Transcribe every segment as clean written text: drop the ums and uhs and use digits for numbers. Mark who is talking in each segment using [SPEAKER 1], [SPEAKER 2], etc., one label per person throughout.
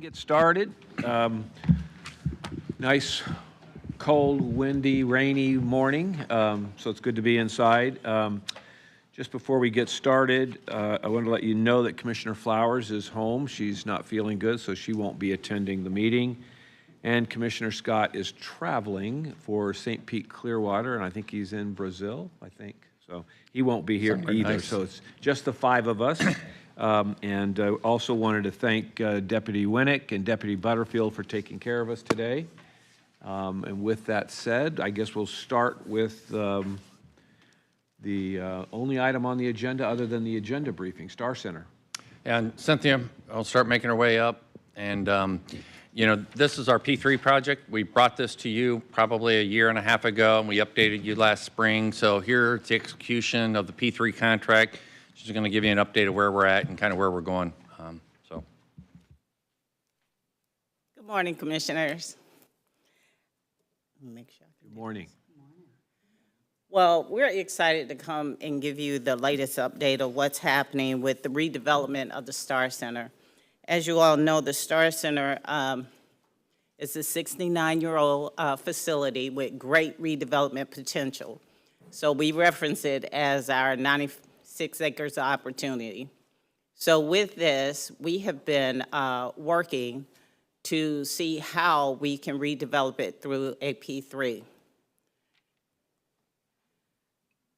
[SPEAKER 1] Get started. Nice, cold, windy, rainy morning, so it's good to be inside. Just before we get started, I want to let you know that Commissioner Flowers is home. She's not feeling good, so she won't be attending the meeting. And Commissioner Scott is traveling for St. Pete Clearwater, and I think he's in Brazil, So he won't be here either. Nice. So it's just the five of us. And also wanted to thank Deputy Winnick and Deputy Butterfield for taking care of us today. And with that said, I guess we'll start with the only item on the agenda other than the agenda briefing, Star Center.
[SPEAKER 2] And Cynthia, I'll start making our way up. And, you know, this is our P3 project. We brought this to you probably a year and a half ago, and we updated you last spring. So here's the execution of the P3 contract. She's going to give you an update of where we're at and kind of where we're going.
[SPEAKER 3] Good morning, Commissioners. Make sure
[SPEAKER 1] Good morning.
[SPEAKER 3] Well, we're excited to come and give you the latest update of what's happening with the redevelopment of the Star Center. As you all know, the Star Center is a 69-year-old facility with great redevelopment potential. So we reference it as our 96 acres of opportunity. So with this, we have been working to see how we can redevelop it through a P3.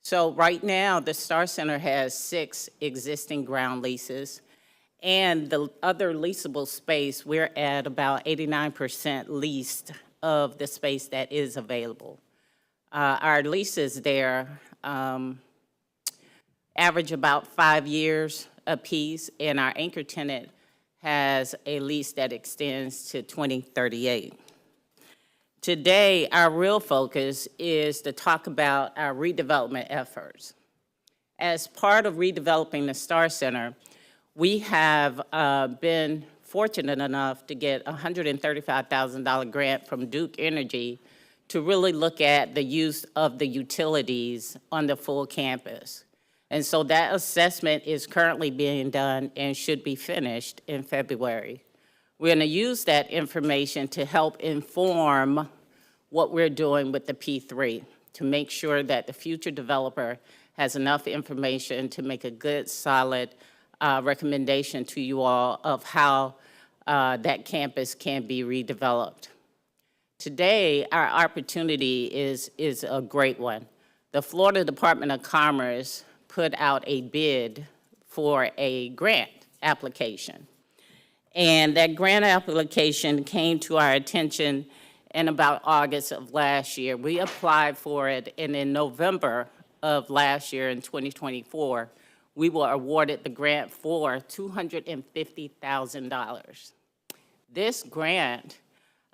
[SPEAKER 3] So right now, the Star Center has 6 existing ground leases, and the other leasable space, we're at about 89% leased of the space that is available. Our leases there average about 5 years apiece, and our anchor tenant has a lease that extends to 2038. Today, our real focus is to talk about our redevelopment efforts. As part of redeveloping the Star Center, we have been fortunate enough to get a $135,000 grant from Duke Energy to really look at the use of the utilities on the full campus. And so that assessment is currently being done and should be finished in February. We're going to use that information to help inform what we're doing with the P3 to make sure that the future developer has enough information to make a good, solid recommendation to you all of how that campus can be redeveloped. Today, our opportunity is a great one. The Florida Department of Commerce put out a bid for a grant application. And that grant application came to our attention in about August of last year. We applied for it, and in November of last year, in 2024, we were awarded the grant for $250,000. This grant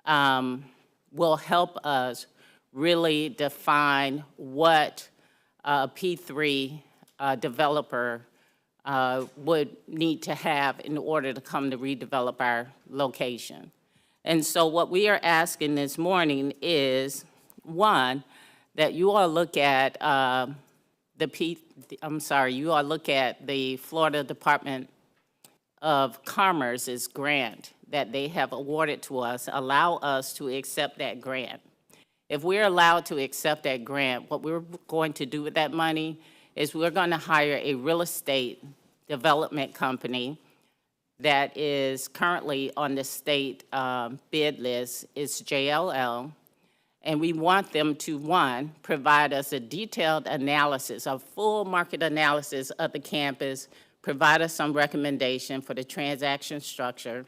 [SPEAKER 3] will help us really define what a P3 developer would need to have in order to come to redevelop our location. And so what we are asking this morning is, one, that you all look at look at the Florida Department of Commerce's grant that they have awarded to us, allow us to accept that grant. If we're allowed to accept that grant, what we're going to do with that money is we're going to hire a real estate development company that is currently on the state bid list. It's JLL. And we want them to, one, provide us a detailed analysis, a full market analysis of the campus, provide us some recommendation for the transaction structure,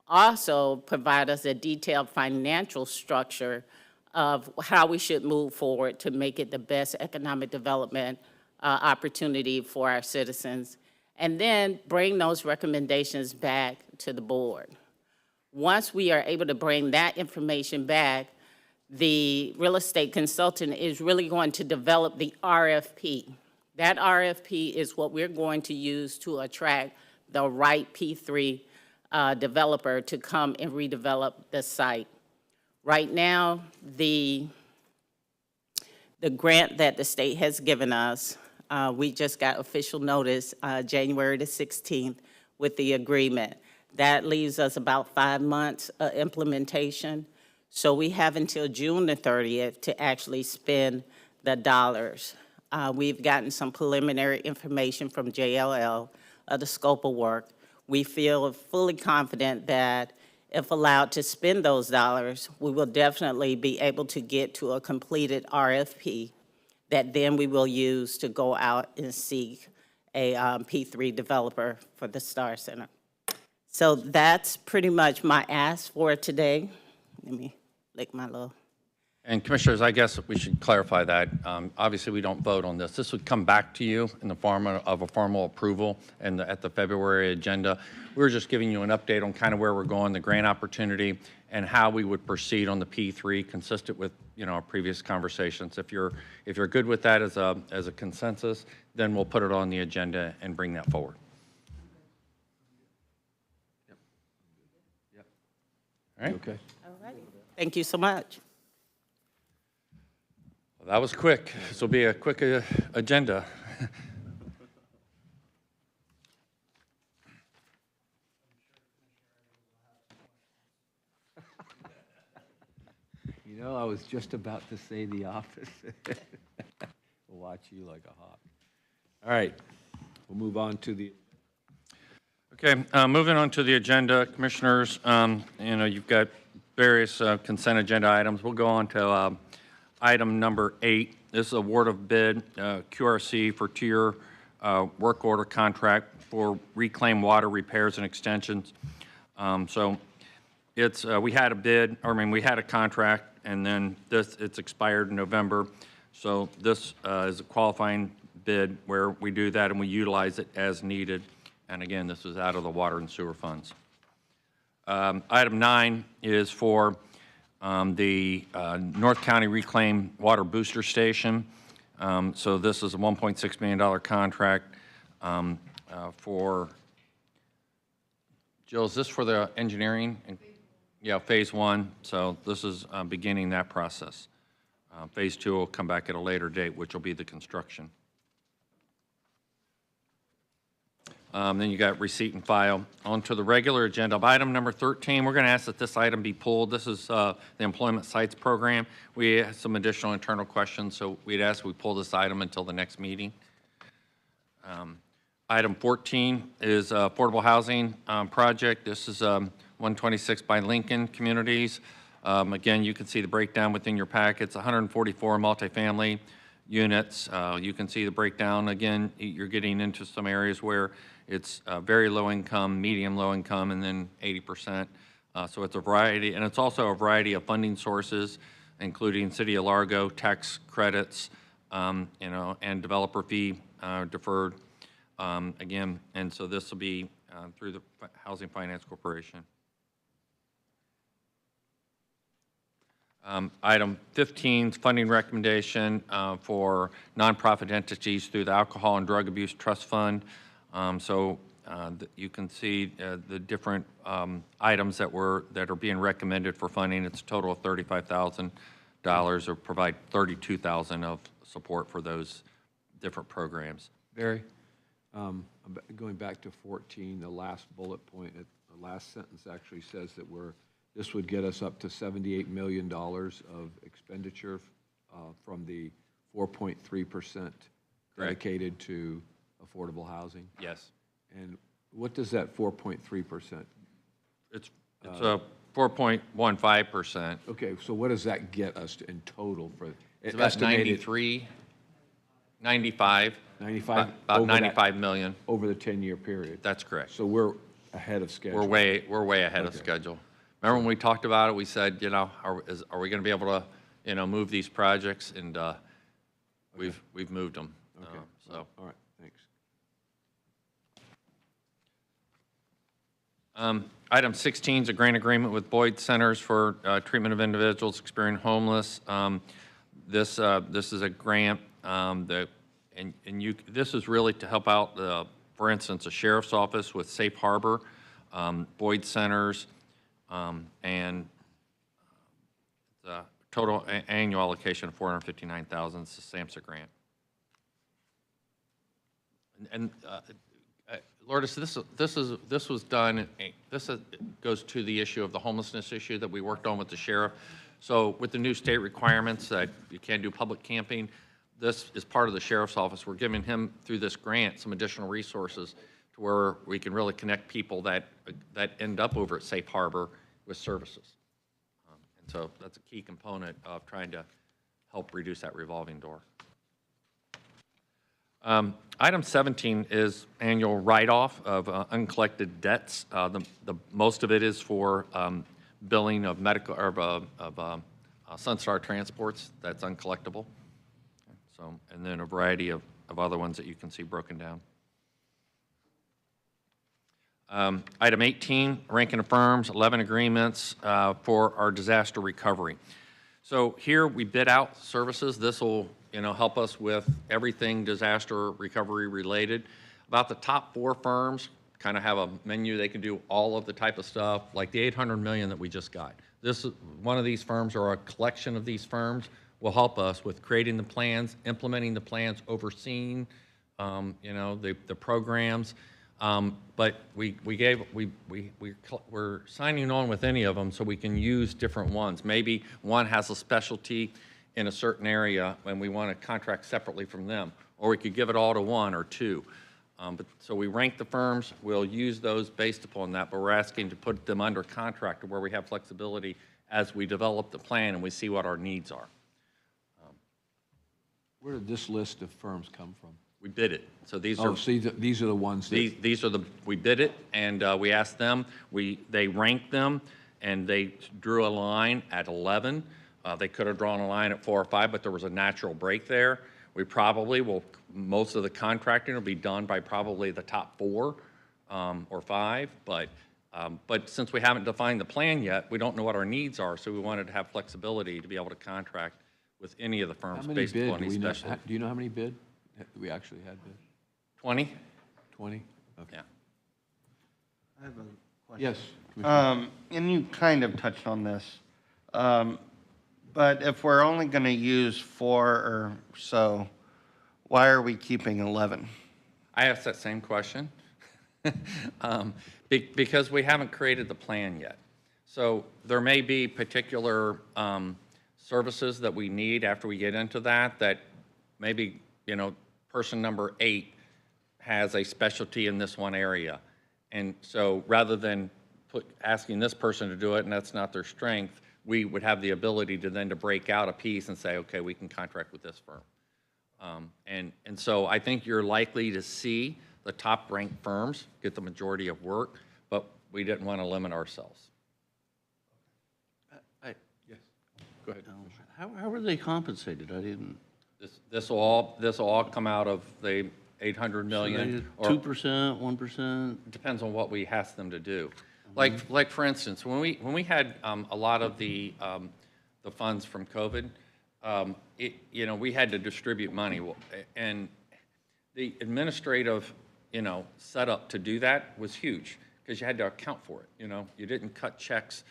[SPEAKER 3] also provide us a detailed financial structure of how we should move forward to make it the best economic development opportunity for our citizens, and then bring those recommendations back to the board. Once we are able to bring that information back, the real estate consultant is really going to develop the RFP. That RFP is what we're going to use to attract the right P3 developer to come and redevelop the site. Right now, the grant that the state has given us, we just got official notice January the 16th with the agreement. That leaves us about 5 months of implementation. So we have until June the 30th to actually spend the dollars. We've gotten some preliminary information from JLL of the scope of work. We feel fully confident that if allowed to spend those dollars, we will definitely be able to get to a completed RFP that then we will use to go out and seek a P3 developer for the Star Center. So that's pretty much my ask for today. Let me lick my little.
[SPEAKER 2] And Commissioners, I guess we should clarify that. Obviously, we don't vote on this. This would come back to you in the form of a formal approval and at the February agenda. We're just giving you an update on kind of where we're going, the grant opportunity, and how we would proceed on the P3, consistent with our previous conversations. If you're good with that as a consensus, then we'll put it on the agenda and bring that forward. All right.
[SPEAKER 1] Okay.
[SPEAKER 3] All righty. Thank you so much.
[SPEAKER 2] Well, that was quick. This will be a quick agenda.
[SPEAKER 1] You know, I was just about to say The Office. We'll watch you like a hawk. All right, we'll move on to the...
[SPEAKER 2] Okay, moving on to the agenda, Commissioners, you've got various consent agenda items. We'll go on to item number 8. This is award of bid, QRC for tier work order contract for reclaimed water repairs and extensions. So it's, we had a contract, and then it's expired in November. So this is a qualifying bid where we do that and we utilize it as needed. And again, this is out of the water and sewer funds. Item 9 is for the North County Reclaimed Water Booster Station. So this is a $1.6 million contract for, Jill, is this for the engineering? Yeah, phase 1. So this is beginning that process. Phase 2 will come back at a later date, which will be the construction. Then you got receipt and file. On to the regular agenda. Item number 13, we're going to ask that this item be pulled. This is the Employment Sites Program. We have some additional internal questions, so we'd ask we pull this item until the next meeting. Item 14 is affordable housing project. This is 126 by Lincoln Communities. Again, you can see the breakdown within your packets, 144 multifamily units. You can see the breakdown. Again, you're getting into some areas where it's very low income, medium low income, and then 80%. So it's a variety, and it's also a variety of funding sources, including City of Largo, tax credits, and developer fee deferred. Again, and so this will be through the Housing Finance Corporation. Item 15 is funding recommendation for nonprofit entities through the Alcohol and Drug Abuse Trust Fund. You can see the different items that are being recommended for funding. It's a total of $35,000, or provide $32,000 of support for those different programs.
[SPEAKER 1] Barry, going back to 14, the last bullet point, the last sentence actually says that this would get us up to $78 million of expenditure from the 4.3% dedicated to affordable housing.
[SPEAKER 2] Yes.
[SPEAKER 1] And what does that 4.3%?
[SPEAKER 2] It's a 4.15%.
[SPEAKER 1] Okay, so what does that get us in total for?
[SPEAKER 2] It's about 95.
[SPEAKER 1] 95?
[SPEAKER 2] About 95 million.
[SPEAKER 1] Over the 10-year period.
[SPEAKER 2] That's correct.
[SPEAKER 1] So we're ahead of schedule.
[SPEAKER 2] We're way ahead of schedule. Remember when we talked about it, we said, are we going to be able to, move these projects? And we've moved them.
[SPEAKER 1] Okay.
[SPEAKER 2] So.
[SPEAKER 1] All right, thanks.
[SPEAKER 2] Item 16 is a grant agreement with Boyd Centers for treatment of individuals experiencing homeless. This is a grant this is really to help out, for instance, a sheriff's office with Safe Harbor, Boyd Centers, and the total annual allocation of $459,000. It's a SAMHSA grant. And Lourdes, this was done, goes to the issue of the homelessness issue that we worked on with the sheriff. So with the new state requirements that you can't do public camping, this is part of the sheriff's office. We're giving him, through this grant, some additional resources to where we can really connect people that end up over at Safe Harbor with services. And so that's a key component of trying to help reduce that revolving door. Item 17 is annual write-off of uncollected debts. Most of it is for billing of medical or of Sunstar transports that's uncollectible. So, and then a variety of other ones that you can see broken down. Item 18, ranking of firms, 11 agreements for our disaster recovery. So here we bid out services. This will help us with everything disaster recovery related. About the top 4 firms kind of have a menu. They can do all of the type of stuff, like the $800 million that we just got. This is one of these firms, or a collection of these firms, will help us with creating the plans, implementing the plans, overseeing, the programs. But we're signing on with any of them so we can use different ones. Maybe one has a specialty in a certain area and we want to contract separately from them, or we could give it all to one or two. So we rank the firms, we'll use those based upon that, but we're asking to put them under contract where we have flexibility as we develop the plan and we see what our needs are.
[SPEAKER 1] Where did this list of firms come from?
[SPEAKER 2] We bid it. So these are
[SPEAKER 1] these are the ones that
[SPEAKER 2] these are the we bid it, and we asked them. They ranked them, and they drew a line at 11. They could have drawn a line at 4 or 5, but there was a natural break there. We probably will. Most of the contracting will be done by probably the top 4 or 5, but since we haven't defined the plan yet, we don't know what our needs are. So we wanted to have flexibility to be able to contract with any of the firms based upon these specialties.
[SPEAKER 1] Do you know how many bid we actually had bid?
[SPEAKER 2] 20.
[SPEAKER 1] 20? Okay.
[SPEAKER 2] Yeah.
[SPEAKER 4] I have a question.
[SPEAKER 1] Yes. Commissioner.
[SPEAKER 4] And you kind of touched on this, but if we're only going to use 4 or so, why are we keeping 11?
[SPEAKER 2] I asked that same question because we haven't created the plan yet. So there may be particular services that we need after we get into that maybe, person number 8 has a specialty in this one area. And so rather than asking this person to do it and that's not their strength, we would have the ability to then to break out a piece and say, okay, we can contract with this firm. And so I think you're likely to see the top ranked firms get the majority of work, but we didn't want to limit ourselves.
[SPEAKER 1] Yes. Go ahead.
[SPEAKER 5] How were they compensated? I didn't.
[SPEAKER 2] This will all come out of the 800 million.
[SPEAKER 5] 2%, 1%?
[SPEAKER 2] Depends on what we ask them to do. Like for instance, when we had a lot of the funds from COVID, we had to distribute money, and the administrative setup to do that was huge because you had to account for it. You didn't cut checks.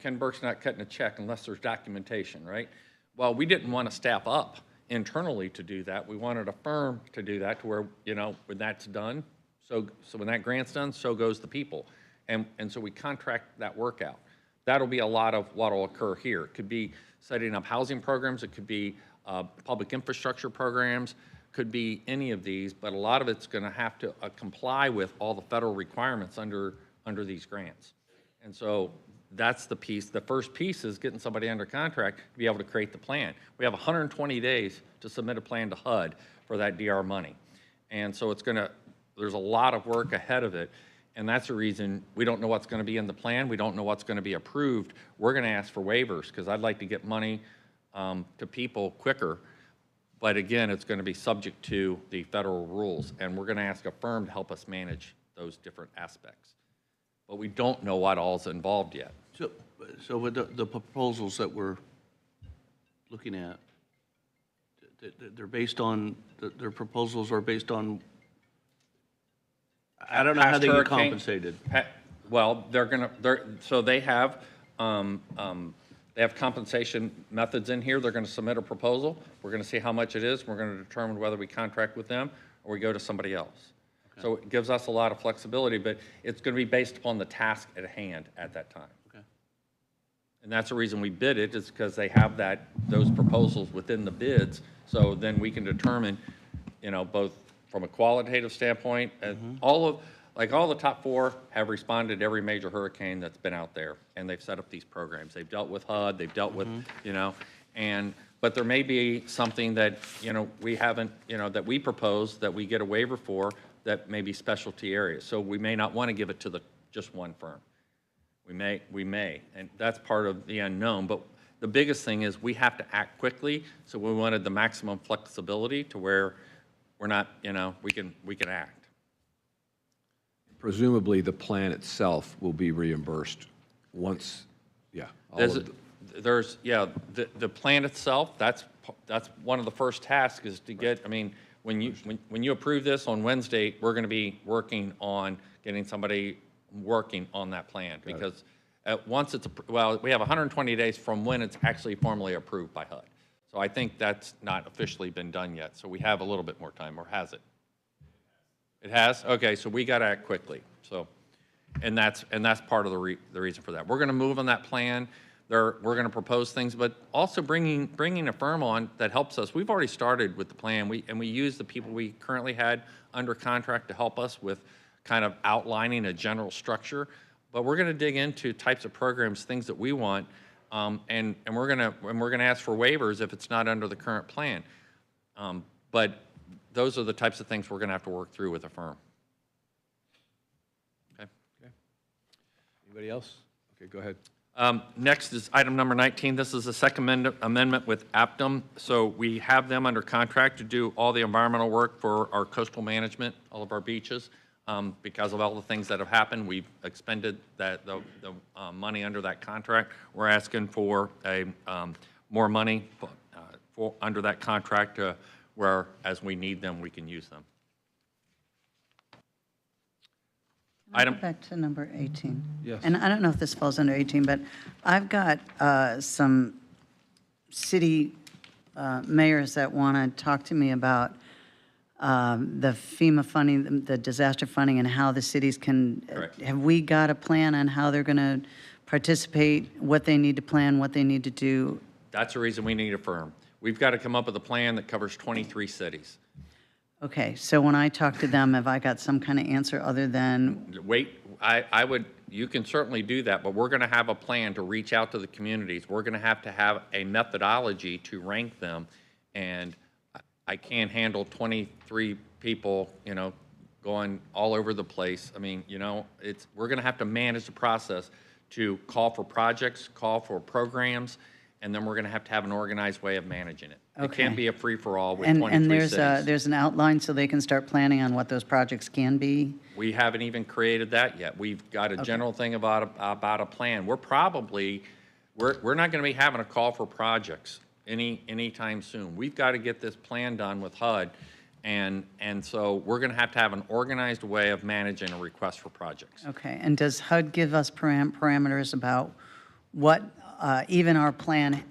[SPEAKER 2] Ken Burke's not cutting a check unless there's documentation, right? Well, we didn't want to staff up internally to do that. We wanted a firm to do that to where, when that's done, so when that grant's done, so goes the people. And so we contract that work out. That'll be a lot of what will occur here. It could be setting up housing programs. It could be public infrastructure programs. Could be any of these, but a lot of it's going to have to comply with all the federal requirements under these grants. And so that's the piece. The first piece is getting somebody under contract to be able to create the plan. We have 120 days to submit a plan to HUD for that DR money. And so there's a lot of work ahead of it. And that's the reason we don't know what's going to be in the plan. We don't know what's going to be approved. We're going to ask for waivers because I'd like to get money to people quicker. But again, it's going to be subject to the federal rules. And we're going to ask a firm to help us manage those different aspects. But we don't know what all's involved yet.
[SPEAKER 5] So with the proposals that we're looking at, they're based on, their proposals are based on, I don't know how they get compensated.
[SPEAKER 2] Well, so they have compensation methods in here. They're going to submit a proposal. We're going to see how much it is. We're going to determine whether we contract with them or we go to somebody else. So it gives us a lot of flexibility, but it's going to be based upon the task at hand at that time.
[SPEAKER 5] Okay.
[SPEAKER 2] And that's the reason we bid it, is because they have those proposals within the bids. So then we can determine, both from a qualitative standpoint, and all the top 4 have responded to every major hurricane that's been out there, and they've set up these programs. They've dealt with HUD, they've dealt with, but there may be something that, we haven't, that we propose, that we get a waiver for, that may be specialty areas. So we may not want to give it to just one firm. We may, and that's part of the unknown. But the biggest thing is we have to act quickly, so we wanted the maximum flexibility to where we're not, we can act.
[SPEAKER 1] Presumably, the plan itself will be reimbursed once, all of
[SPEAKER 2] The plan itself, that's one of the first tasks is to get, when you approve this on Wednesday, we're going to be working on getting somebody working on that plan. Because once we have 120 days from when it's actually formally approved by HUD. So I think that's not officially been done yet. So we have a little bit more time, or has it? It has? Okay, so we got to act quickly. So, and that's part of the reason for that. We're going to move on that plan. We're going to propose things, but also bringing a firm on that helps us. We've already started with the plan, and we use the people we currently had under contract to help us with kind of outlining a general structure. But we're going to dig into types of programs, things that we want, and we're going to ask for waivers if it's not under the current plan. But those are the types of things we're going to have to work through with a firm. Okay.
[SPEAKER 1] Anybody else? Okay, go ahead.
[SPEAKER 2] Next is item number 19. This is a second amendment with Aptum. So we have them under contract to do all the environmental work for our coastal management, all of our beaches. Because of all the things that have happened, we've expended the money under that contract. We're asking for more money under that contract where, as we need them, we can use them.
[SPEAKER 6] Go back to number 18.
[SPEAKER 1] Yes.
[SPEAKER 6] And I don't know if this falls under 18, but I've got some city mayors that want to talk to me about the FEMA funding, the disaster funding, and how the cities can,
[SPEAKER 2] Correct.
[SPEAKER 6] have we got a plan on how they're going to participate, what they need to plan, what they need to do?
[SPEAKER 2] That's the reason we need a firm. We've got to come up with a plan that covers 23 cities.
[SPEAKER 6] Okay, so when I talk to them, have I got some kind of answer other than,
[SPEAKER 2] Wait, you can certainly do that, but we're going to have a plan to reach out to the communities. We're going to have a methodology to rank them, and I can't handle 23 people, going all over the place. I mean, we're going to have to manage the process to call for projects, call for programs, and then we're going to have an organized way of managing it. It
[SPEAKER 6] Okay.
[SPEAKER 2] can't be a free-for-all with
[SPEAKER 6] and
[SPEAKER 2] 23 cities.
[SPEAKER 6] there's an outline so they can start planning on what those projects can be?
[SPEAKER 2] We haven't even created that yet. We've got a general thing about a plan. We're not going to be having a call for projects anytime soon. We've got to get this plan done with HUD, and so we're going to have an organized way of managing a request for projects.
[SPEAKER 6] Okay, and does HUD give us parameters about what even our plan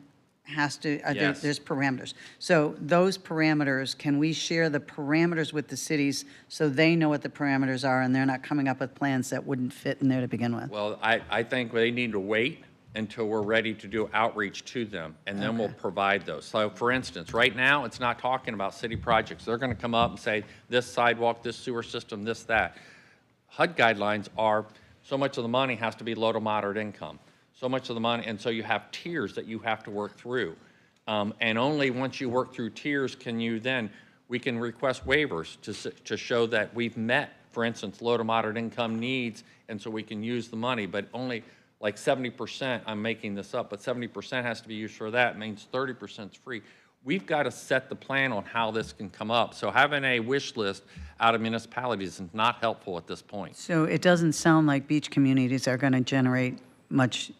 [SPEAKER 6] has to,
[SPEAKER 2] Yes.
[SPEAKER 6] there's parameters. So those parameters, can we share the parameters with the cities so they know what the parameters are and they're not coming up with plans that wouldn't fit in there to begin with?
[SPEAKER 2] Well, I think they need to wait until we're ready to do outreach to them, and then we'll provide those. So, for instance, right now, it's not talking about city projects. They're going to come up and say, this sidewalk, this sewer system, this, that. HUD guidelines are, so much of the money has to be low to moderate income. So much of the money, and so you have tiers that you have to work through. And only once you work through tiers we can request waivers to show that we've met, for instance, low to moderate income needs, and so we can use the money, but only like 70%, I'm making this up, but 70% has to be used for that, means 30% is free. We've got to set the plan on how this can come up. So having a wish list out of municipalities is not helpful at this point.
[SPEAKER 6] So it doesn't sound like beach communities are going to generate much,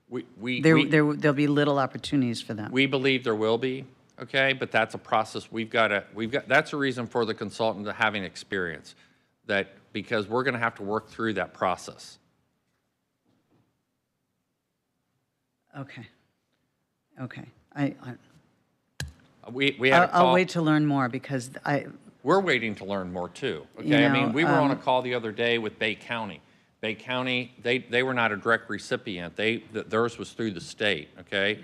[SPEAKER 2] We
[SPEAKER 6] there'll be little opportunities for them.
[SPEAKER 2] We believe there will be, okay, but that's a process that's a reason for the consultant to having experience, because we're going to have to work through that process.
[SPEAKER 6] Okay.
[SPEAKER 2] We had a call.
[SPEAKER 6] I'll wait to learn more because
[SPEAKER 2] we're waiting to learn more too, okay? I mean, we were on a call the other day with Bay County. Bay County, they were not a direct recipient. Theirs was through the state, okay?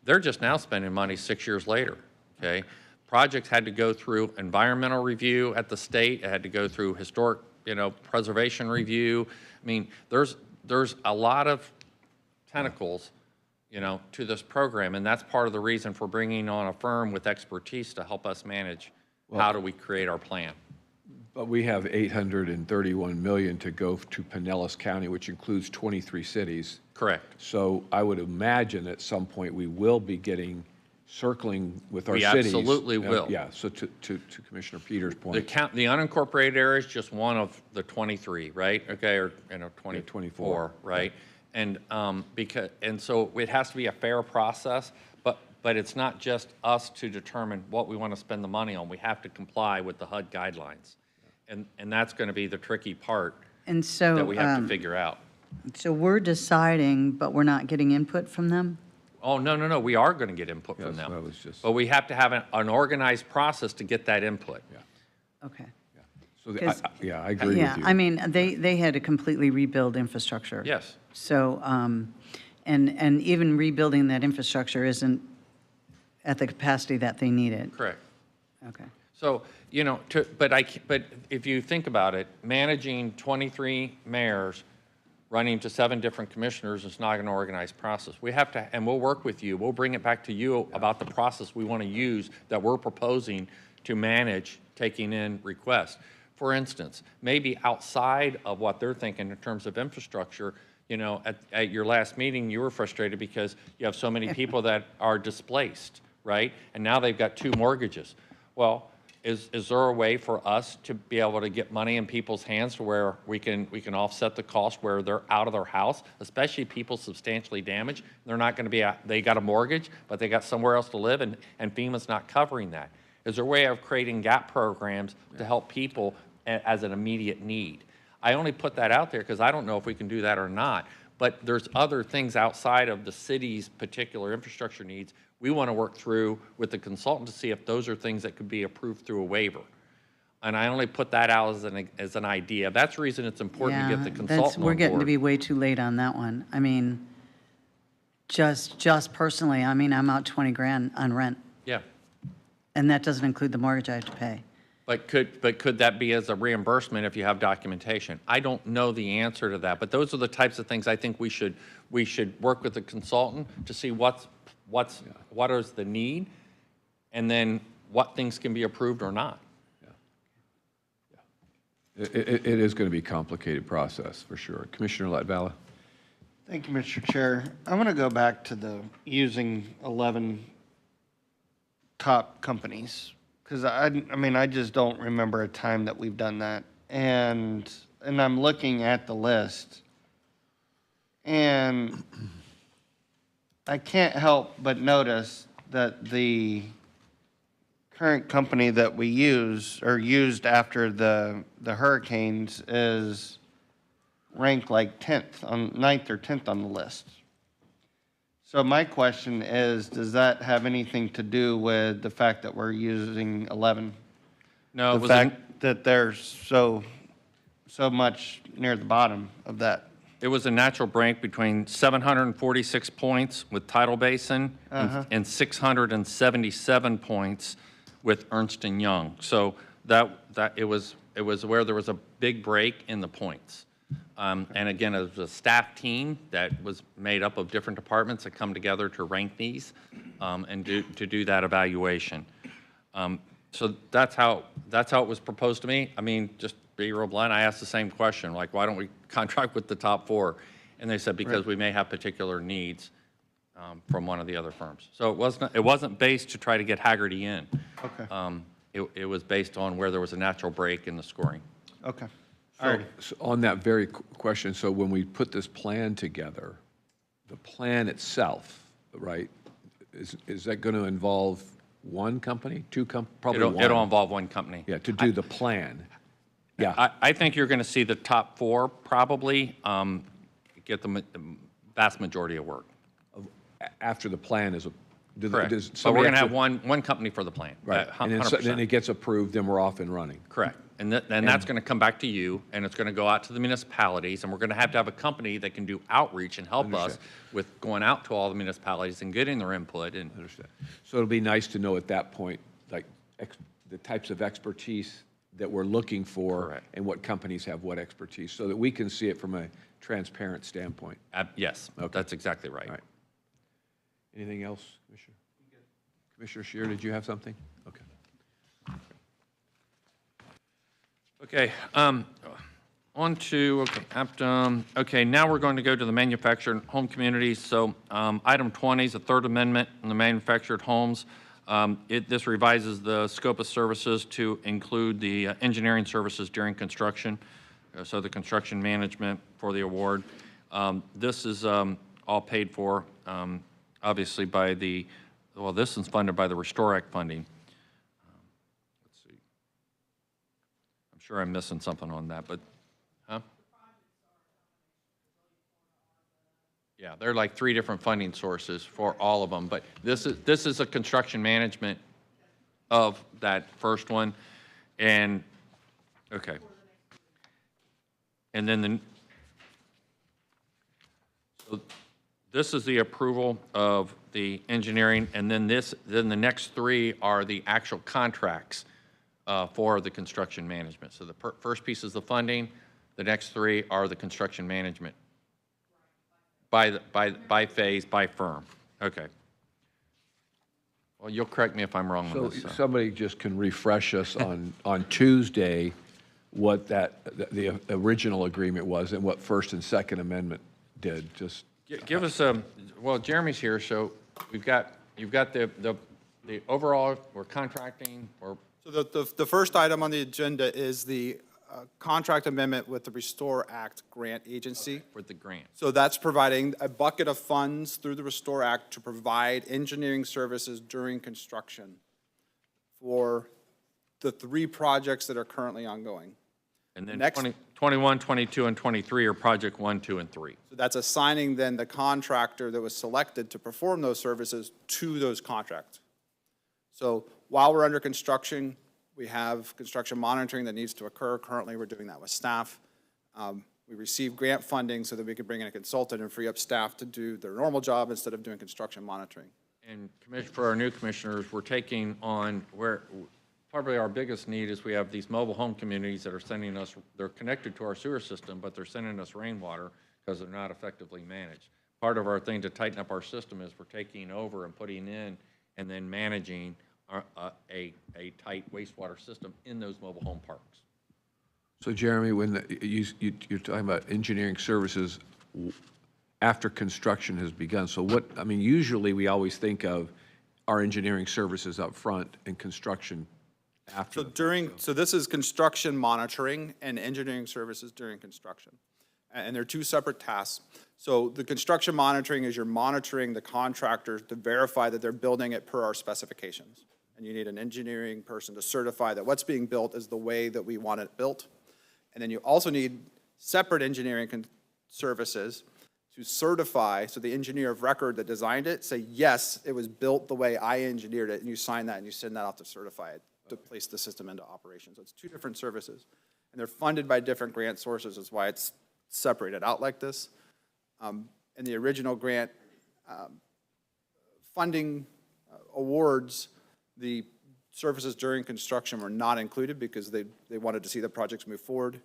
[SPEAKER 2] They're just now spending money 6 years later, okay? Projects had to go through environmental review at the state. It had to go through historic, preservation review. I mean, there's a lot of tentacles, to this program, and that's part of the reason for bringing on a firm with expertise to help us manage how do we create our plan.
[SPEAKER 1] But we have 831 million to go to Pinellas County, which includes 23 cities.
[SPEAKER 2] Correct.
[SPEAKER 1] So I would imagine at some point we will be circling with our
[SPEAKER 2] We
[SPEAKER 1] cities.
[SPEAKER 2] absolutely will.
[SPEAKER 1] Yeah, so to Commissioner Peters'
[SPEAKER 2] The
[SPEAKER 1] point.
[SPEAKER 2] the unincorporated area is just one of the 23, right? Okay, or 24,
[SPEAKER 1] 24,
[SPEAKER 2] right? And so it has to be a fair process, but it's not just us to determine what we want to spend the money on. We have to comply with the HUD guidelines, and that's going to be the tricky part
[SPEAKER 6] And so,
[SPEAKER 2] that we have to figure out.
[SPEAKER 6] so we're deciding, but we're not getting input from them?
[SPEAKER 2] Oh, no, we are going to get input from
[SPEAKER 1] Yes,
[SPEAKER 2] them.
[SPEAKER 1] that was just-
[SPEAKER 2] But we have to have an organized process to get that input.
[SPEAKER 6] Okay.
[SPEAKER 1] So,
[SPEAKER 6] Because-
[SPEAKER 1] I agree with you.
[SPEAKER 6] Yeah, I mean, they had to completely rebuild infrastructure.
[SPEAKER 2] Yes.
[SPEAKER 6] So, and even rebuilding that infrastructure isn't at the capacity that they needed.
[SPEAKER 2] Correct.
[SPEAKER 6] Okay.
[SPEAKER 2] So, but if you think about it, managing 23 mayors, running to 7 different commissioners is not an organized process. We have to, and we'll work with you, we'll bring it back to you about the process we want to use that we're proposing to manage taking in requests. For instance, maybe outside of what they're thinking in terms of infrastructure, at your last meeting, you were frustrated because you have so many people that are displaced, right? And now they've got 2 mortgages. Well, is there a way for us to be able to get money in people's hands to where we can offset the cost where they're out of their house, especially people substantially damaged? They're not going to be, they got a mortgage, but they got somewhere else to live, and FEMA's not covering that. Is there a way of creating gap programs to help people as an immediate need? I only put that out there because I don't know if we can do that or not. But there's other things outside of the city's particular infrastructure needs we want to work through with the consultant to see if those are things that could be approved through a waiver. And I only put that out as an idea. That's the reason it's important to get the consultant
[SPEAKER 6] We're
[SPEAKER 2] on
[SPEAKER 6] getting to
[SPEAKER 2] board.
[SPEAKER 6] be way too late on that one. I mean, just personally, I mean, I'm out 20 grand on rent,
[SPEAKER 2] Yeah.
[SPEAKER 6] and that doesn't include the mortgage I have to pay.
[SPEAKER 2] But could that be as a reimbursement if you have documentation? I don't know the answer to that, but those are the types of things I think we should work with the consultant to see what is the need, and then what things can be approved or not.
[SPEAKER 1] It is going to be a complicated process, for sure. Commissioner Latvala?
[SPEAKER 4] Thank you, Mr. Chair. I want to go back to the using 11 top companies, because I mean, I just don't remember a time that we've done that. And I'm looking at the list, and I can't help but notice that the current company that we use, or used after the hurricanes, is ranked like 9th or 10th on the list. So my question is, does that have anything to do with the fact that we're using 11?
[SPEAKER 2] No, it
[SPEAKER 4] The
[SPEAKER 2] was
[SPEAKER 4] fact that they're so much near the bottom of that?
[SPEAKER 2] It was a natural break between 746 points with Tidal Basin and 677 points with Ernst & Young. So that it was where there was a big break in the points. And again, it was a staff team that was made up of different departments that come together to rank these and to do that evaluation. So that's how it was proposed to me. I mean, just be real blunt, I asked the same question, like, why don't we contract with the top 4? And they said, because we may have particular needs from one of the other firms. So it wasn't based to try to get Haggerty in.
[SPEAKER 4] Okay.
[SPEAKER 2] It was based on where there was a natural break in the scoring.
[SPEAKER 4] Okay. All right.
[SPEAKER 1] So on that very question, so when we put this plan together, the plan itself, right, is that going to involve one company, probably one?
[SPEAKER 2] It'll involve one company.
[SPEAKER 1] Yeah, to do the plan. Yeah.
[SPEAKER 2] I think you're going to see the top 4 probably get the vast majority of work.
[SPEAKER 1] After the plan is
[SPEAKER 2] Correct.
[SPEAKER 1] Does
[SPEAKER 2] But we're
[SPEAKER 1] somebody
[SPEAKER 2] going to have
[SPEAKER 1] to-
[SPEAKER 2] one company for the plan.
[SPEAKER 1] Right, and then
[SPEAKER 2] 100%.
[SPEAKER 1] it gets approved, then we're off and running.
[SPEAKER 2] Correct. And that's going to come back to you, and it's going to go out to the municipalities, and we're going to have a company that can do outreach and help us
[SPEAKER 1] Understand.
[SPEAKER 2] with going out to all the municipalities and getting their input. And
[SPEAKER 1] Understand. So it'll be nice to know at that point, like, the types of expertise that we're looking for.
[SPEAKER 2] Correct.
[SPEAKER 1] And what companies have what expertise, so that we can see it from a transparent standpoint.
[SPEAKER 2] yes, that's exactly right.
[SPEAKER 1] All right. Anything else, Commissioner? Commissioner Scheer, did you have something? Okay.
[SPEAKER 2] Okay, on to, okay, now we're going to go to the manufactured home communities. So item 20 is the third amendment in the manufactured homes. This revises the scope of services to include the engineering services during construction, so the construction management for the award. This is all paid for, obviously, by this is funded by the Restore Act funding. Let's see. I'm sure I'm missing something on that, but, huh? Yeah, there are like 3 different funding sources for all of them, but this is a construction management of that first one, and, okay. And then so this is the approval of the engineering, and then the next 3 are the actual contracts for the construction management. So the first piece is the funding, the next 3 are the construction management by phase, by firm. Okay. Well, you'll correct me if I'm wrong
[SPEAKER 1] So
[SPEAKER 2] on this.
[SPEAKER 1] somebody just can refresh us on Tuesday what the original agreement was and what First and Second Amendment did, just.
[SPEAKER 2] Give us well, Jeremy's here, so you've got the overall, we're contracting, or,
[SPEAKER 7] So the first item on the agenda is the contract amendment with the Restore Act grant agency.
[SPEAKER 2] with the grant.
[SPEAKER 7] So that's providing a bucket of funds through the Restore Act to provide engineering services during construction for the 3 projects that are currently ongoing.
[SPEAKER 2] And then
[SPEAKER 7] Next-
[SPEAKER 2] 21, 22, and 23 are project 1, 2, and 3.
[SPEAKER 7] So that's assigning then the contractor that was selected to perform those services to those contracts. So while we're under construction, we have construction monitoring that needs to occur. Currently, we're doing that with staff. We receive grant funding so that we can bring in a consultant and free up staff to do their normal job instead of doing construction monitoring.
[SPEAKER 2] And for our new commissioners, we're taking on where, probably our biggest need is we have these mobile home communities that are sending us, they're connected to our sewer system, but they're sending us rainwater because they're not effectively managed. Part of our thing to tighten up our system is we're taking over and putting in and then managing a tight wastewater system in those mobile home parks.
[SPEAKER 1] So Jeremy, when you're talking about engineering services after construction has begun, so usually we always think of our engineering services up front and construction after.
[SPEAKER 7] So this is construction monitoring and engineering services during construction. And they're 2 separate tasks. So the construction monitoring is you're monitoring the contractors to verify that they're building it per our specifications. And you need an engineering person to certify that what's being built is the way that we want it built. And then you also need separate engineering services to certify, so the engineer of record that designed it say, yes, it was built the way I engineered it, and you sign that and you send that off to certify it, to place the system into operation. So it's 2 different services. And they're funded by different grant sources, is why it's separated out like this. In the original grant funding awards, the services during construction were not included because they wanted to see the projects move forward.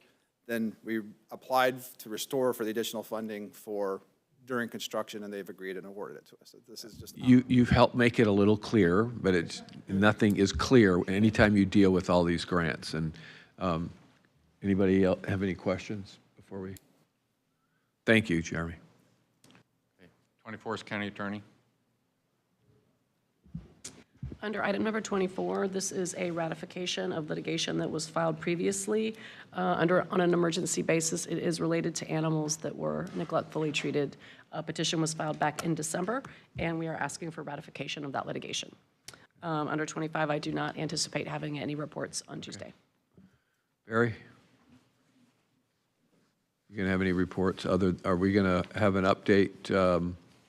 [SPEAKER 7] Then we applied to Restore for the additional funding for during construction, and they've agreed and awarded it to us. So this is just not.
[SPEAKER 1] You've helped make it a little clearer, but nothing is clear anytime you deal with all these grants. And anybody else have any questions before we? Thank you, Jeremy.
[SPEAKER 2] Okay. 24 is county attorney.
[SPEAKER 8] Under item number 24, this is a ratification of litigation that was filed previously. On an emergency basis, it is related to animals that were neglectfully treated. A petition was filed back in December, and we are asking for ratification of that litigation. Under 25, I do not anticipate having any reports on Tuesday.
[SPEAKER 1] Barry? You gonna have any reports are we gonna have an update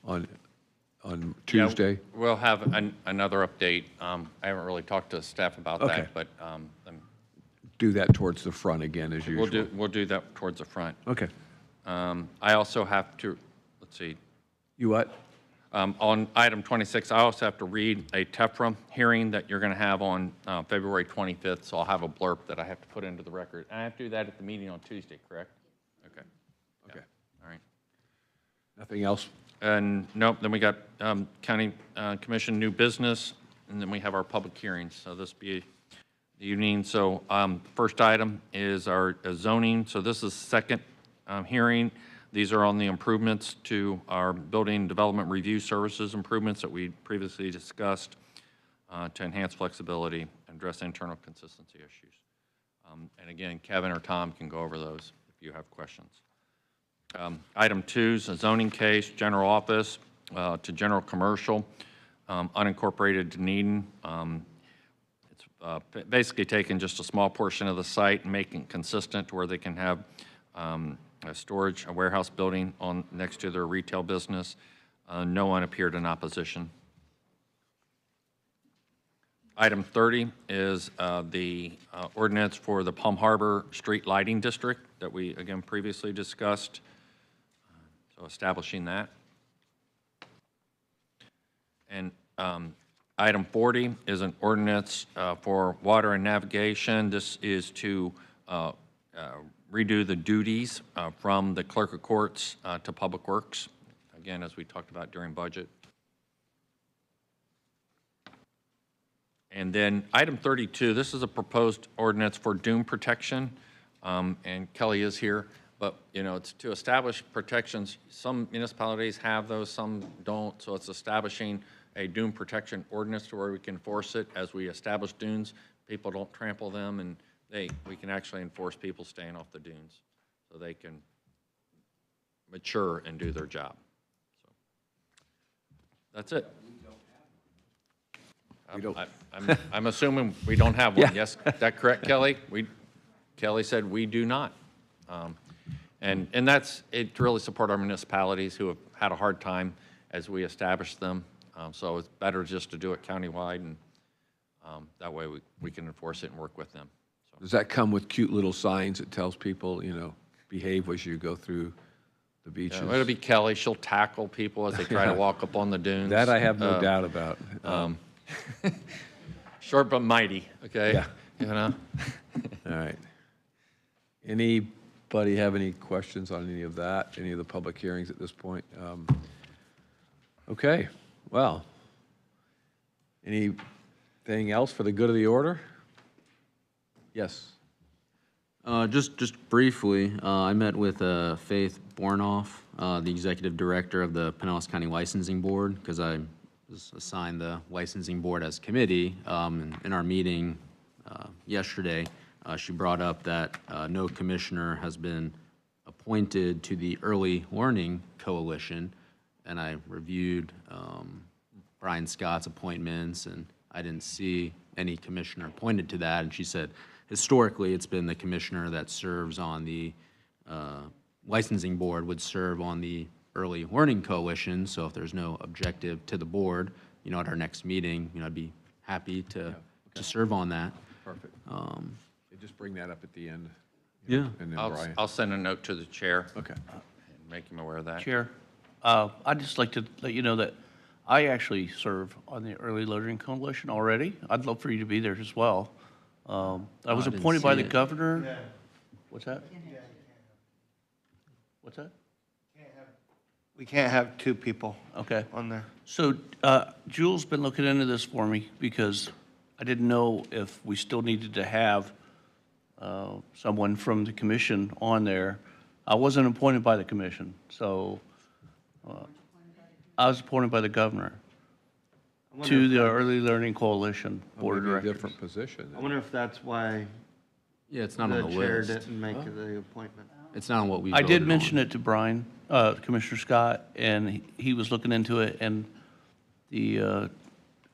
[SPEAKER 1] on on
[SPEAKER 2] Yeah,
[SPEAKER 1] Tuesday?
[SPEAKER 2] We'll have another update. I haven't really talked to staff about
[SPEAKER 1] Okay.
[SPEAKER 2] that, but
[SPEAKER 1] Do that towards the front again, as usual.
[SPEAKER 2] we'll do that towards the front.
[SPEAKER 1] Okay.
[SPEAKER 2] I also have to, let's see,
[SPEAKER 1] You what?
[SPEAKER 2] on item 26, I also have to read a TEFRA hearing that you're going to have on February 25th, so I'll have a blurb that I have to put into the record. And I have to do that at the meeting on Tuesday, correct? Okay.
[SPEAKER 1] Okay.
[SPEAKER 2] All right.
[SPEAKER 1] Nothing else?
[SPEAKER 2] And nope, then we got County Commission new business, and then we have our public hearings. So this be the evening. So first item is our zoning. So this is second hearing. These are on the improvements to our building development review services improvements that we previously discussed to enhance flexibility and address internal consistency issues. And again, Kevin or Tom can go over those if you have questions. Item 2 is a zoning case, general office to general commercial, unincorporated Dunedin. It's basically taking just a small portion of the site and making it consistent to where they can have a warehouse building on next to their retail business. No one appeared in opposition. Item 30 is the ordinance for the Palm Harbor Street Lighting District that we, again, previously discussed. So establishing that. And item 40 is an ordinance for water and navigation. This is to redo the duties from the clerk of courts to public works, again, as we talked about during budget. And then item 32, this is a proposed ordinance for dune protection, and Kelly is here, but it's to establish protections. Some municipalities have those, some don't, so it's establishing a dune protection ordinance to where we can enforce it as we establish dunes. People don't trample them, and we can actually enforce people staying off the dunes so they can mature and do their job. So that's it. I'm assuming we don't have one.
[SPEAKER 1] Yeah.
[SPEAKER 2] Yes, is that correct, Kelly? Kelly said we do not. And that's it to really support our municipalities who have had a hard time as we establish them. So it's better just to do it countywide, and that way we can enforce it and work with them.
[SPEAKER 1] Does that come with cute little signs that tells people, behave as you go through the beaches?
[SPEAKER 2] Yeah, it'll be Kelly. She'll tackle people as they try to walk up on the dunes.
[SPEAKER 1] That I have no doubt about.
[SPEAKER 2] Short but mighty, okay?
[SPEAKER 1] Yeah. All right. Anybody have any questions on any of that, any of the public hearings at this point? Okay, well, anything else for the good of the order? Yes.
[SPEAKER 9] Just briefly, I met with Faith Bornoff, the executive director of the Pinellas County Licensing Board, because I was assigned the licensing board as committee. And in our meeting yesterday, she brought up that no commissioner has been appointed to the Early Learning Coalition, and I reviewed Brian Scott's appointments, and I didn't see any commissioner appointed to that, and she said, historically, it's been the commissioner that serves on the licensing board would serve on the Early Learning Coalition, so if there's no objective to the board, at our next meeting, I'd be happy to serve on that.
[SPEAKER 1] Perfect. Just bring that up at the end.
[SPEAKER 9] Yeah.
[SPEAKER 1] And then Brian.
[SPEAKER 2] I'll send a note to the chair.
[SPEAKER 1] Okay.
[SPEAKER 2] And make him aware of that.
[SPEAKER 5] Chair, I'd just like to let you know that I actually serve on the Early Learning Coalition already. I'd love for you to be there as well. I was
[SPEAKER 9] didn't
[SPEAKER 5] appointed by
[SPEAKER 9] see
[SPEAKER 5] the
[SPEAKER 9] it.
[SPEAKER 5] governor. What's that? What's that?
[SPEAKER 4] We can't have two people
[SPEAKER 5] Okay.
[SPEAKER 4] on there.
[SPEAKER 5] So Jules been looking into this for me because I didn't know if we still needed to have someone from the commission on there. I wasn't appointed by the commission, so I was appointed by the governor to the Early Learning Coalition Board of
[SPEAKER 1] Maybe a
[SPEAKER 5] Directors.
[SPEAKER 1] different position.
[SPEAKER 4] I wonder if that's why
[SPEAKER 9] Yeah, it's not
[SPEAKER 4] the
[SPEAKER 9] on the
[SPEAKER 4] chair
[SPEAKER 9] list.
[SPEAKER 4] didn't make the appointment.
[SPEAKER 9] It's not on what we
[SPEAKER 5] I did
[SPEAKER 9] voted
[SPEAKER 5] mention
[SPEAKER 9] on.
[SPEAKER 5] it to Brian, Commissioner Scott, and he was looking into it, and the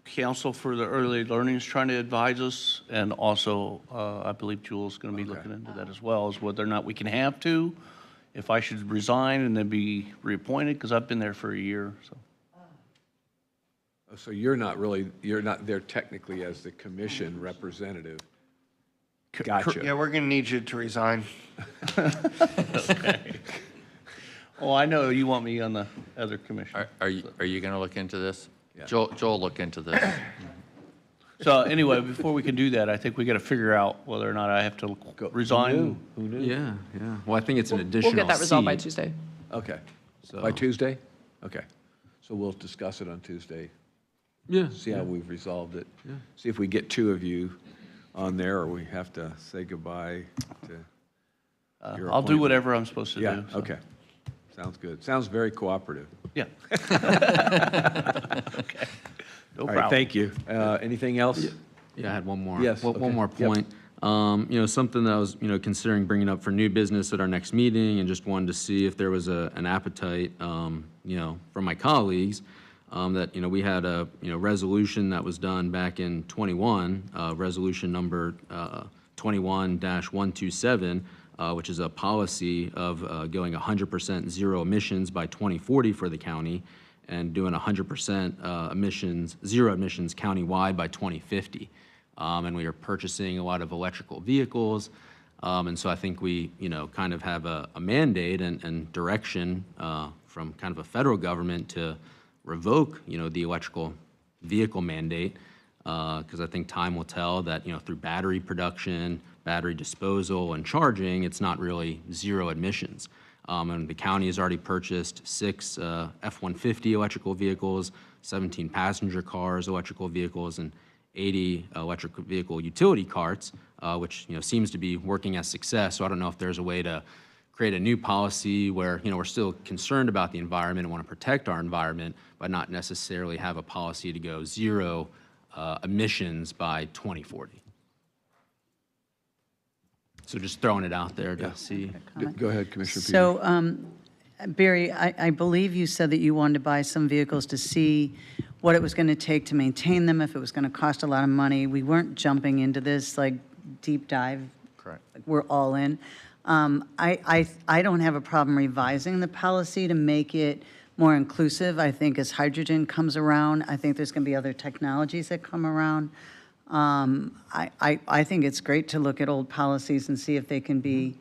[SPEAKER 5] Council for the Early Learning is trying to advise us, and also, I believe Jules is going to be looking into that as well, as whether or not we can have to, if I should resign and then be reappointed, because I've been there for a year, so.
[SPEAKER 1] So you're not there technically as the commission representative. Gotcha.
[SPEAKER 4] Yeah, we're going to need you to resign.
[SPEAKER 5] Oh, I know you want me on the other commission.
[SPEAKER 2] Are you going to look into this?
[SPEAKER 1] Yeah.
[SPEAKER 2] Joel, look into this.
[SPEAKER 5] So anyway, before we can do that, I think we got to figure out whether or not I have to resign.
[SPEAKER 1] Who knew?
[SPEAKER 9] Yeah, yeah. Well, I think it's an additional
[SPEAKER 8] We'll get that resolved by
[SPEAKER 9] seat.
[SPEAKER 8] Tuesday.
[SPEAKER 1] Okay.
[SPEAKER 9] So-
[SPEAKER 1] By Tuesday? Okay. So we'll discuss it on Tuesday,
[SPEAKER 9] Yeah.
[SPEAKER 1] see how we've resolved it. See if we get two of you on there, or we have to say goodbye to your
[SPEAKER 5] I'll do
[SPEAKER 1] appointment.
[SPEAKER 5] whatever I'm supposed to do.
[SPEAKER 1] Yeah,
[SPEAKER 5] so.
[SPEAKER 1] okay. Sounds good. Sounds very cooperative.
[SPEAKER 5] Yeah. Okay. No
[SPEAKER 1] All right,
[SPEAKER 5] problem.
[SPEAKER 1] thank you. Anything else?
[SPEAKER 9] Yeah, I had one more.
[SPEAKER 1] Yes,
[SPEAKER 9] One
[SPEAKER 1] okay.
[SPEAKER 9] more
[SPEAKER 1] Yep.
[SPEAKER 9] point. Something that I was, considering bringing up for new business at our next meeting and just wanted to see if there was an appetite, from my colleagues, that, we had a, resolution that was done back in '21, resolution number 21-127, which is a policy of going 100% zero emissions by 2040 for the county and doing 100% zero emissions countywide by 2050. And we are purchasing a lot of electrical vehicles. And so I think we, kind of have a mandate and direction from kind of a federal government to revoke, the electrical vehicle mandate. Because I think time will tell that, through battery production, battery disposal, and charging, it's not really zero emissions. And the county has already purchased 6 F-150 electrical vehicles, 17 passenger cars, electrical vehicles, and 80 electric vehicle utility carts, which, seems to be working as success. So I don't know if there's a way to create a new policy where, we're still concerned about the environment and want to protect our environment, but not necessarily have a policy to go zero emissions by 2040. So just throwing it out there to see.
[SPEAKER 1] Go ahead, Commissioner Peter.
[SPEAKER 6] So, Barry, I believe you said that you wanted to buy some vehicles to see what it was going to take to maintain them, if it was going to cost a lot of money. We weren't jumping into this like deep dive.
[SPEAKER 2] Correct.
[SPEAKER 6] Like, we're all in. I don't have a problem revising the policy to make it more inclusive. I think as hydrogen comes around, I think there's going to be other technologies that come around. I think it's great to look at old policies and see if they can be,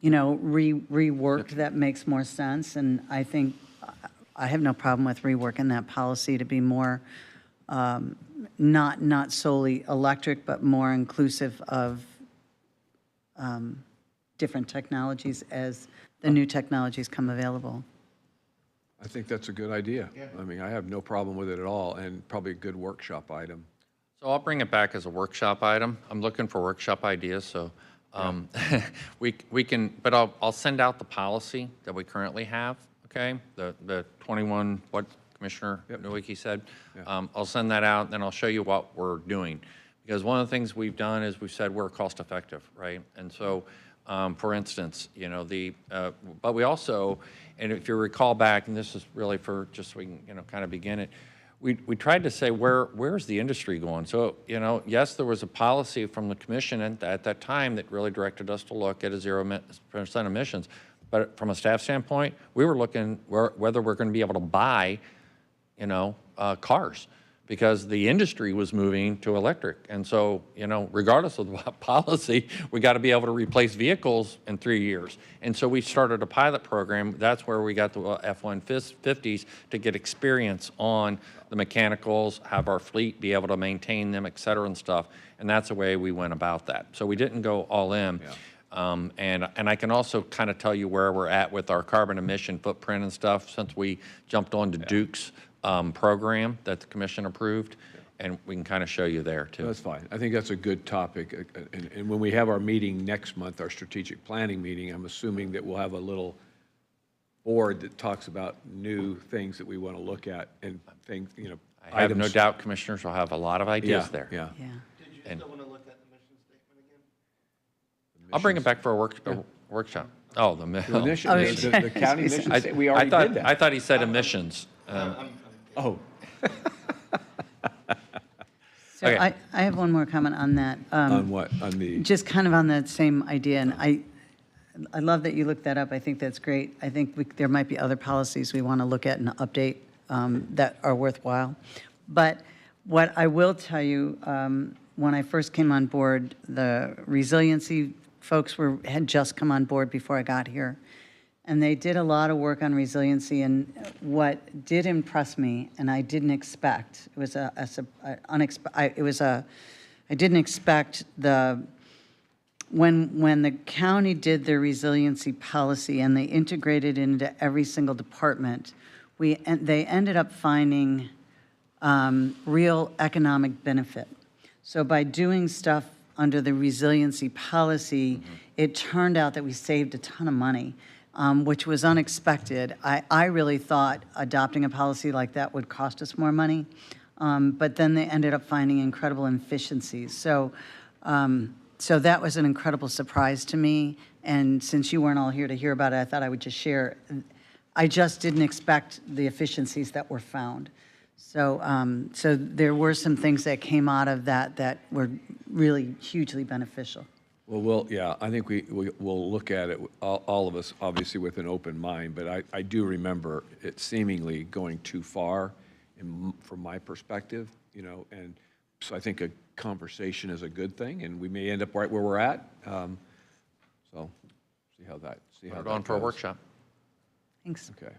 [SPEAKER 6] reworked that makes more sense. And I think I have no problem with reworking that policy to be more, not solely electric, but more inclusive of different technologies as the new technologies come available.
[SPEAKER 1] I think that's a good idea. I mean, I have no problem with it at all, and probably a good workshop item.
[SPEAKER 2] So I'll bring it back as a workshop item. I'm looking for workshop ideas, so we can, but I'll send out the policy that we currently have, okay? The 21, what Commissioner Nowicki said. I'll send that out, then I'll show you what we're doing. Because one of the things we've done is we've said we're cost effective, right? And so, for instance, but we also, and if you recall back, and this is really for just so we can, kind of begin it, we tried to say where's the industry going? So, yes, there was a policy from the commission at that time that really directed us to look at a 0% emissions. But from a staff standpoint, we were looking whether we're going to be able to buy, cars, because the industry was moving to electric. And so, regardless of the policy, we got to be able to replace vehicles in 3 years. And so we started a pilot program. That's where we got the F-150s to get experience on the mechanicals, have our fleet be able to maintain them, et cetera, and stuff. And that's the way we went about that. So we didn't go all in. And I can also kind of tell you where we're at with our carbon emission footprint and stuff since we jumped on to Duke's program that the commission approved, and we can kind of show you there too.
[SPEAKER 1] That's fine. I think that's a good topic. And when we have our meeting next month, our strategic planning meeting, I'm assuming that we'll have a little board that talks about new things that we want to look at and things,
[SPEAKER 2] I have no
[SPEAKER 1] items.
[SPEAKER 2] doubt commissioners will have a lot of ideas there.
[SPEAKER 1] Yeah.
[SPEAKER 6] Yeah.
[SPEAKER 4] Did you
[SPEAKER 2] And-
[SPEAKER 4] still want to look at the mission statement again?
[SPEAKER 2] I'll bring it back for a workshop. Oh, the
[SPEAKER 1] Emission- the county mission, we
[SPEAKER 2] I
[SPEAKER 1] already did that.
[SPEAKER 2] thought he said emissions.
[SPEAKER 1] Oh,
[SPEAKER 6] So
[SPEAKER 2] Okay.
[SPEAKER 6] I have one more comment on that.
[SPEAKER 1] on what? On the,
[SPEAKER 6] Just kind of on that same idea, and I love that you looked that up. I think that's great. I think there might be other policies we want to look at and update that are worthwhile. But what I will tell you, when I first came on board, the resiliency folks had just come on board before I got here. And they did a lot of work on resiliency, and what did impress me, and I didn't expect, I didn't expect when the county did their resiliency policy and they integrated it into every single department, they ended up finding real economic benefit. So by doing stuff under the resiliency policy, it turned out that we saved a ton of money, which was unexpected. I really thought adopting a policy like that would cost us more money, but then they ended up finding incredible efficiencies. So that was an incredible surprise to me, and since you weren't all here to hear about it, I thought I would just share. I just didn't expect the efficiencies that were found. So there were some things that came out of that were really hugely beneficial.
[SPEAKER 1] Well, yeah, I think we'll look at it, all of us, obviously with an open mind, but I do remember it seemingly going too far from my perspective, and so I think a conversation is a good thing, and we may end up right where we're at. So see how that
[SPEAKER 2] Put it on for a
[SPEAKER 1] goes.
[SPEAKER 2] workshop.
[SPEAKER 6] Thanks.
[SPEAKER 1] Okay,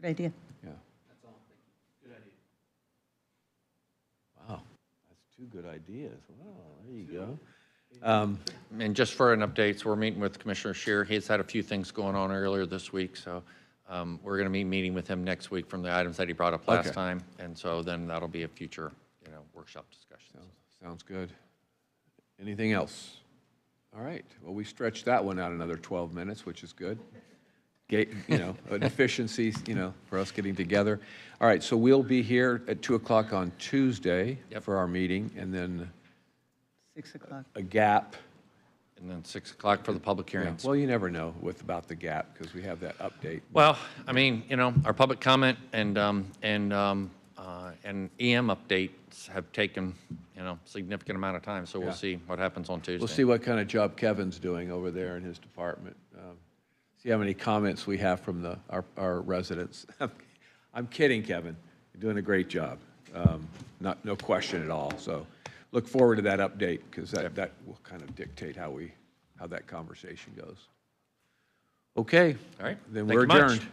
[SPEAKER 6] Good idea.
[SPEAKER 1] yeah. Wow, that's two good ideas. Wow, there you go.
[SPEAKER 2] And just for an update, so we're meeting with Commissioner Scheer. He's had a few things going on earlier this week, so we're going to be meeting with him next week from the items that he brought up last
[SPEAKER 1] Okay.
[SPEAKER 2] time, and so then that'll be a future, workshop discussion.
[SPEAKER 1] Sounds good. Anything else? All right, well, we stretched that one out another 12 minutes, which is good. An efficiency, for us getting together. All right, so we'll be here at 2 o'clock on Tuesday for our meeting, and then
[SPEAKER 6] 6 o'clock.
[SPEAKER 1] a gap.
[SPEAKER 2] And then 6 o'clock for the public
[SPEAKER 1] Yeah,
[SPEAKER 2] hearings.
[SPEAKER 1] well, you never know about the gap, because we have that update.
[SPEAKER 2] Well, I mean, our public comment and EM updates have taken, significant amount of time, so we'll
[SPEAKER 1] Yeah.
[SPEAKER 2] see what happens on Tuesday.
[SPEAKER 1] We'll see what kind of job Kevin's doing over there in his department. See how many comments we have from our residents. I'm kidding, Kevin. You're doing a great job. No question at all. So look forward to that update, because that will kind of dictate how that conversation goes. Okay.
[SPEAKER 2] All right.
[SPEAKER 1] Then
[SPEAKER 2] Thank
[SPEAKER 1] we're
[SPEAKER 2] you much.
[SPEAKER 1] adjourned.